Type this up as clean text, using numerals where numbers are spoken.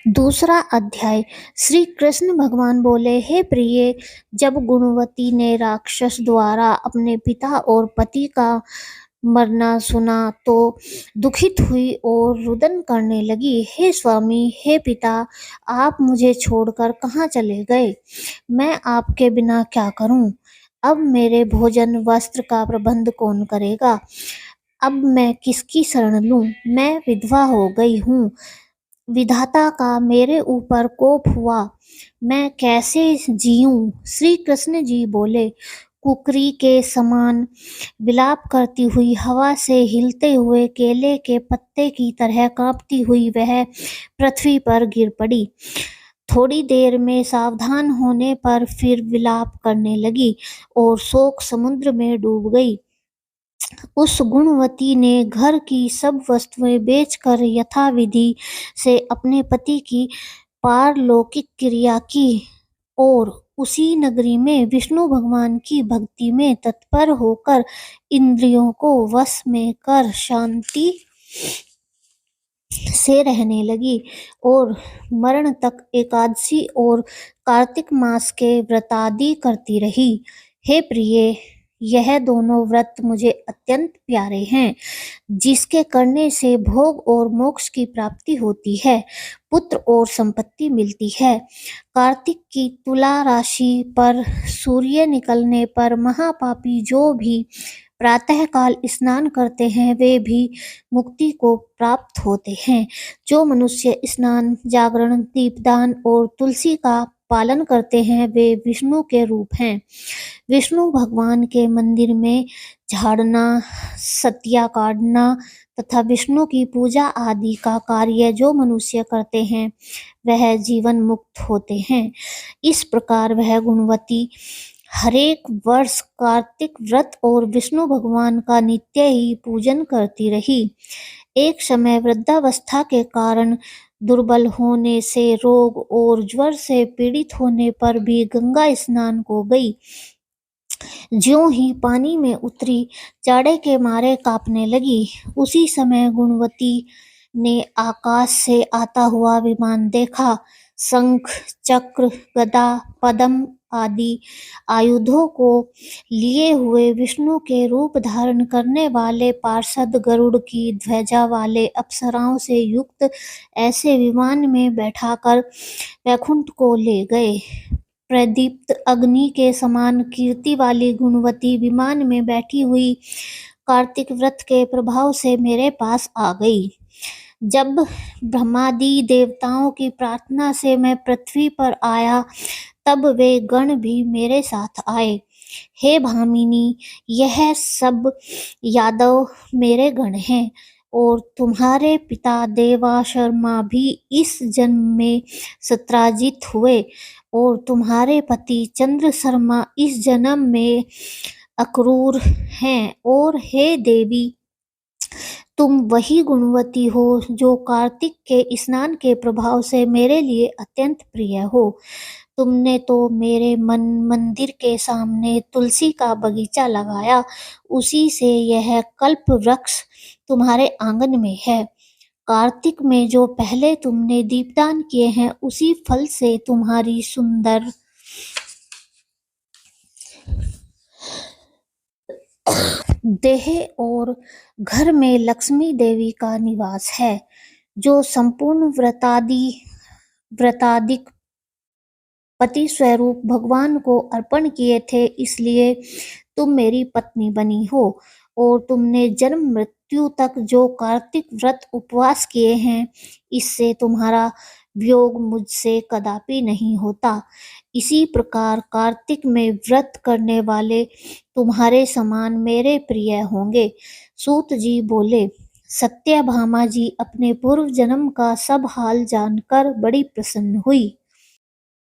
दूसरा अध्याय। श्री कृष्ण भगवान बोले, हे प्रिय, जब गुणवती ने राक्षस द्वारा अपने पिता और पति का मरना सुना तो दुखित हुई और रुदन करने लगी। हे स्वामी, हे पिता, आप मुझे छोड़कर कहाँ चले गए? मैं आपके बिना क्या करूं? अब मेरे भोजन वस्त्र का प्रबंध कौन करेगा? अब मैं किसकी शरण लूं? मैं विधवा हो गई हूँ। विधाता का मेरे ऊपर कोप हुआ। मैं कैसे जीऊं? श्री कृष्ण जी बोले, कुकरी के समान विलाप करती हुई, हवा से हिलते हुए केले के पत्ते की तरह कांपती हुई वह पृथ्वी पर गिर पड़ी। थोड़ी देर में सावधान होने पर फिर विलाप करने लगी और शोक समुद्र में डूब गई। उस गुणवती ने घर की सब वस्तुएं बेचकर यथाविधि से अपने पति की पारलौकिक क्रिया की और उसी नगरी में विष्णु भगवान की भक्ति में तत्पर होकर इंद्रियों को वश में कर शांति से रहने लगी और मरण तक एकादशी और कार्तिक मास के व्रतादि करती रही। हे प्रिय, यह दोनों व्रत मुझे अत्यंत प्यारे हैं, जिसके करने से भोग और मोक्ष की प्राप्ति होती है, पुत्र और संपत्ति मिलती है। कार्तिक की तुला राशि पर सूर्य निकलने पर महापापी जो भी प्रातःकाल स्नान करते हैं वे भी मुक्ति को प्राप्त होते हैं। जो मनुष्य स्नान, जागरण, दीपदान और तुलसी का पालन करते हैं वे विष्णु के रूप हैं। विष्णु भगवान के मंदिर में झाड़ना, सतिया काटना तथा विष्णु की पूजा आदि का कार्य जो मनुष्य करते हैं वह जीवन मुक्त होते हैं। इस प्रकार वह गुणवती हरेक वर्ष कार्तिक व्रत और विष्णु भगवान का नित्य ही पूजन करती रही। एक समय वृद्धावस्था के कारण दुर्बल होने से, रोग और ज्वर से पीड़ित होने पर भी गंगा स्नान को गई। ज्यों ही पानी में उतरी, जाड़े के मारे कांपने लगी। उसी समय गुणवती ने आकाश से आता हुआ विमान देखा। शंख, चक्र, गदा, पद्म आदि आयुधों को लिए हुए विष्णु के रूप धारण करने वाले पार्षद गरुड़ की ध्वजा वाले अप्सराओं से युक्त ऐसे विमान में बैठाकर वैकुंठ को ले गए। प्रदीप्त अग्नि के समान कीर्ति वाली गुणवती विमान में बैठी हुई कार्तिक व्रत के प्रभाव से मेरे पास आ गई। जब ब्रह्मादि देवताओं की प्रार्थना से मैं पृथ्वी पर आया तब वे गण भी मेरे साथ आए। हे भामिनी, यह सब यादव मेरे गण हैं और तुम्हारे पिता देवाशर्मा भी इस जन्म में सत्राजित हुए और तुम्हारे पति चंद्र शर्मा इस जन्म में अक्रूर हैं। और हे देवी, तुम वही गुणवती हो जो कार्तिक के स्नान के प्रभाव से मेरे लिए अत्यंत प्रिय हो। तुमने तो मेरे मंदिर के सामने तुलसी का बगीचा लगाया, उसी से यह कल्प वृक्ष तुम्हारे आंगन में है। कार्तिक में जो पहले तुमने दीपदान किए हैं उसी फल से तुम्हारी सुंदर देह और घर में लक्ष्मी देवी का निवास है। जो संपूर्ण व्रतादिक पति स्वरूप भगवान को अर्पण किए थे, इसलिए तुम मेरी पत्नी बनी हो और तुमने जन्म मृत्यु तक जो कार्तिक व्रत उपवास किए हैं, इससे तुम्हारा वियोग मुझसे कदापि नहीं होता। इसी प्रकार कार्तिक में व्रत करने वाले तुम्हारे समान मेरे प्रिय होंगे। सूत जी बोले, सत्यभामा जी अपने पूर्व जन्म का सब हाल जानकर बड़ी प्रसन्न हुई।